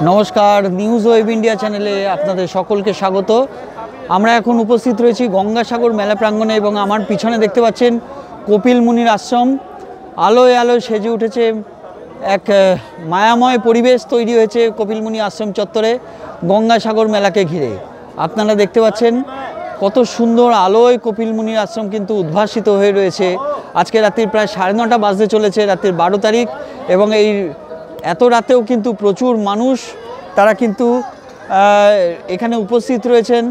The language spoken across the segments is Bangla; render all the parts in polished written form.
নমস্কার, নিউজ ওয়েব ইন্ডিয়া চ্যানেলে আপনাদের সকলকে স্বাগত। আমরা এখন উপস্থিত রয়েছি গঙ্গাসাগর মেলা প্রাঙ্গণে এবং আমার পিছনে দেখতে পাচ্ছেন কপিল মুনির আশ্রম। আলোয় আলোয় সেজে উঠেছে, এক মায়াময় পরিবেশ তৈরি হয়েছে কপিল মুনি আশ্রম চত্বরে গঙ্গাসাগর মেলাকে ঘিরে। আপনারা দেখতে পাচ্ছেন কত সুন্দর আলোয় কপিল মুনির আশ্রম কিন্তু উদ্ভাসিত হয়ে রয়েছে। আজকে রাত্রির প্রায় 9:30 বাজতে চলেছে, রাত্রির 12 তারিখ, এবং এই এত রাতেও কিন্তু প্রচুর মানুষ তারা কিন্তু এখানে উপস্থিত রয়েছেন।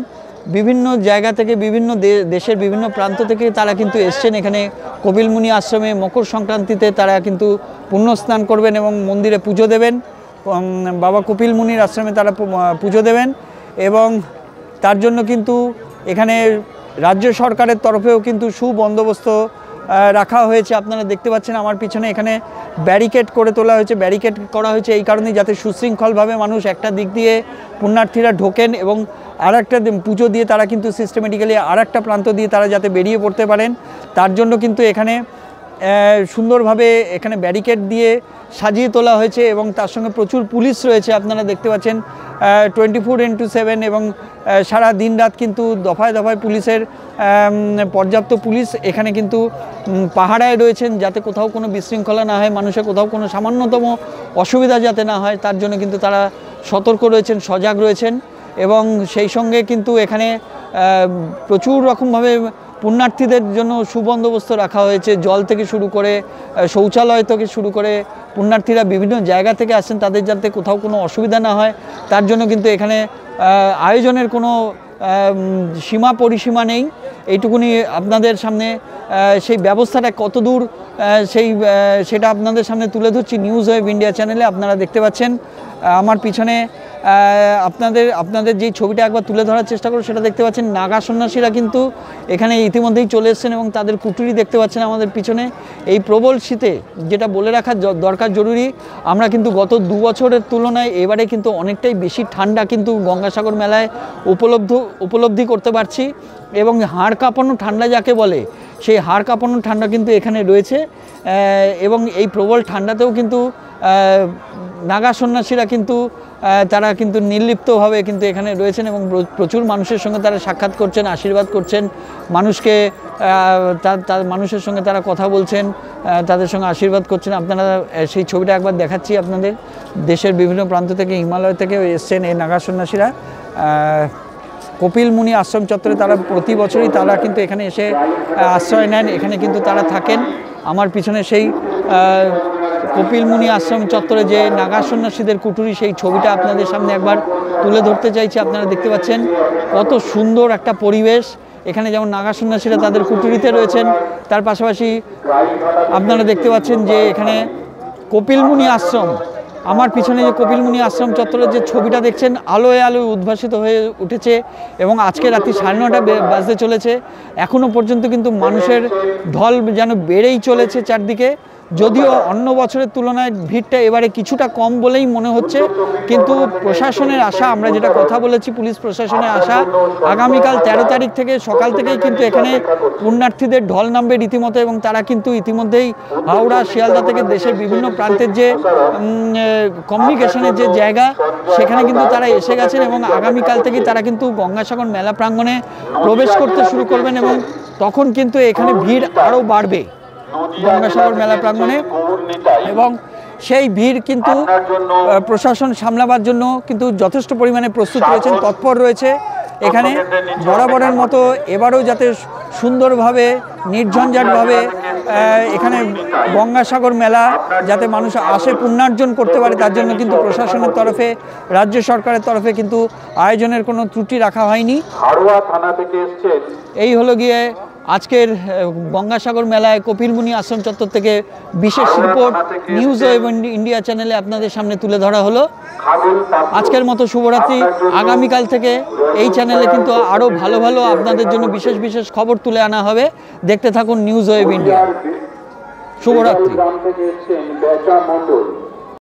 বিভিন্ন জায়গা থেকে, বিভিন্ন দেশের বিভিন্ন প্রান্ত থেকে তারা কিন্তু এসছেন এখানে কপিল মুনি আশ্রমে। মকর সংক্রান্তিতে তারা কিন্তু পুণ্যস্নান করবেন এবং মন্দিরে পুজো দেবেন, বাবা কপিল মুনির আশ্রমে তারা পুজো দেবেন। এবং তার জন্য কিন্তু এখানে রাজ্য সরকারের তরফেও কিন্তু সুবন্দোবস্ত রাখা হয়েছে। আপনারা দেখতে পাচ্ছেন আমার পিছনে এখানে ব্যারিকেড করে তোলা হয়েছে। ব্যারিকেড করা হয়েছে এই কারণেই যাতে সুশৃঙ্খলভাবে মানুষ একটা দিক দিয়ে পুণ্যার্থীরা ঢোকেন এবং আর একটা পুজো দিয়ে তারা কিন্তু সিস্টেমেটিক্যালি আর একটা প্রান্ত দিয়ে তারা যাতে বেরিয়ে পড়তে পারেন, তার জন্য কিন্তু এখানে সুন্দরভাবে এখানে ব্যারিকেড দিয়ে সাজিয়ে তোলা হয়েছে এবং তার সঙ্গে প্রচুর পুলিশ রয়েছে। আপনারা দেখতে পাচ্ছেন 24x7 এবং সারা দিন রাত কিন্তু দফায় দফায় পুলিশের পর্যাপ্ত পুলিশ এখানে কিন্তু পাহারায় রয়েছেন, যাতে কোথাও কোনো বিশৃঙ্খলা না হয়, মানুষের কোথাও কোনো সামান্যতম অসুবিধা যাতে না হয় তার জন্য কিন্তু তারা সতর্ক রয়েছেন, সজাগ রয়েছেন। এবং সেই সঙ্গে কিন্তু এখানে প্রচুর রকমভাবে পুণ্যার্থীদের জন্য সুবন্দোবস্ত রাখা হয়েছে। জল থেকে শুরু করে শৌচালয় থেকে শুরু করে পুণ্যার্থীরা বিভিন্ন জায়গা থেকে আসেন, তাদের যাতে কোথাও কোনো অসুবিধা না হয় তার জন্য কিন্তু এখানে আয়োজনের কোনো সীমা পরিসীমা নেই। এইটুকুনি আপনাদের সামনে সেই ব্যবস্থাটা কতদূর সেটা আপনাদের সামনে তুলে ধরছি নিউজ ওয়েব ইন্ডিয়া চ্যানেলে। আপনারা দেখতে পাচ্ছেন আমার পিছনে আপনাদের যেই ছবিটা একবার তুলে ধরার চেষ্টা করো সেটা দেখতে পাচ্ছেন নাগা সন্ন্যাসীরা কিন্তু এখানে ইতিমধ্যেই চলে এসেছেন এবং তাদের কুটুরি দেখতে পাচ্ছেন আমাদের পিছনে। এই প্রবল শীতে যেটা বলে রাখা দরকার জরুরি, আমরা কিন্তু গত 2 বছরের তুলনায় এবারে কিন্তু অনেকটাই বেশি ঠান্ডা কিন্তু গঙ্গাসাগর মেলায় উপলব্ধি করতে পারছি। এবং হাড় কাঁপানো ঠান্ডা যাকে বলে, সেই হাড় কাঁপানো ঠান্ডা কিন্তু এখানে রয়েছে। এবং এই প্রবল ঠান্ডাতেও কিন্তু নাগা সন্ন্যাসীরা কিন্তু তারা কিন্তু নির্লিপ্তভাবে কিন্তু এখানে রয়েছেন এবং প্রচুর মানুষের সঙ্গে তারা সাক্ষাৎ করছেন, আশীর্বাদ করছেন মানুষকে, মানুষের সঙ্গে তারা কথা বলছেন, তাদের সঙ্গে আশীর্বাদ করছেন। আপনারা সেই ছবিটা একবার দেখাচ্ছি আপনাদের। দেশের বিভিন্ন প্রান্ত থেকে, হিমালয় থেকে এসছেন এই নাগা সন্ন্যাসীরা কপিল মুনি আশ্রম চত্বরে। তারা প্রতি বছরই তারা কিন্তু এখানে এসে আশ্রয় নেন, এখানে কিন্তু তারা থাকেন। আমার পিছনে সেই কপিল মুনি আশ্রম চত্বরে যে নাগা সন্ন্যাসীদের কুটুরি, সেই ছবিটা আপনাদের সামনে একবার তুলে ধরতে চাইছি। আপনারা দেখতে পাচ্ছেন কত সুন্দর একটা পরিবেশ এখানে। যেমন নাগা সন্ন্যাসীরা তাদের কুটুরিতে রয়েছেন, তার পাশাপাশি আপনারা দেখতে পাচ্ছেন যে এখানে কপিল মুনি আশ্রম, আমার পিছনে যে কপিল মুনি আশ্রম চত্বরের যে ছবিটা দেখছেন আলোয় আলোয় উদ্ভাসিত হয়ে উঠেছে এবং আজকে রাত্রি 9:30 বাজতে চলেছে। এখনও পর্যন্ত কিন্তু মানুষের ঢল যেন বেড়েই চলেছে চারদিকে। যদিও অন্য বছরের তুলনায় ভিড়টা এবারে কিছুটা কম বলেই মনে হচ্ছে, কিন্তু প্রশাসনের আশা, আমরা যেটা কথা বলেছি, পুলিশ প্রশাসনের আশা আগামীকাল 13 তারিখ থেকে সকাল থেকেই কিন্তু এখানে পুণ্যার্থীদের ঢল নামবে রীতিমতো। এবং তারা কিন্তু ইতিমধ্যেই হাওড়া, শিয়ালদা থেকে দেশের বিভিন্ন প্রান্তের যে কমিউনিকেশনের যে জায়গা, সেখানে কিন্তু তারা এসে গেছেন এবং আগামীকাল থেকেই তারা কিন্তু গঙ্গাসাগর মেলা প্রাঙ্গণে প্রবেশ করতে শুরু করবেন এবং তখন কিন্তু এখানে ভিড় আরও বাড়বে গঙ্গাসাগর মেলা প্রাঙ্গণে। এবং সেই ভিড় কিন্তু প্রশাসন সামলাবার জন্য কিন্তু যথেষ্ট পরিমাণে প্রস্তুত রয়েছেন, তৎপর রয়েছে। এখানে বরাবরের মতো এবারেও যাতে সুন্দরভাবে, নির্ঝঞ্ঝাটভাবে এখানে গঙ্গাসাগর মেলা যাতে মানুষ আসে পুণ্যার্জন করতে পারে, তার জন্য কিন্তু প্রশাসনের তরফে, রাজ্য সরকারের তরফে কিন্তু আয়োজনের কোনো ত্রুটি রাখা হয়নি। এই হলো গিয়ে আজকের গঙ্গাসাগর মেলায় কপিল মুনি আশ্রম চত্বর থেকে বিশেষ রিপোর্ট নিউজ ওয়েব ইন্ডিয়া চ্যানেলে আপনাদের সামনে তুলে ধরা হলো। আজকের মতো শুভরাত্রি। আগামীকাল থেকে এই চ্যানেলে কিন্তু আরও ভালো ভালো আপনাদের জন্য বিশেষ বিশেষ খবর তুলে আনা হবে। দেখতে থাকুন নিউজ ওয়েব ইন্ডিয়া। শুভরাত্রি।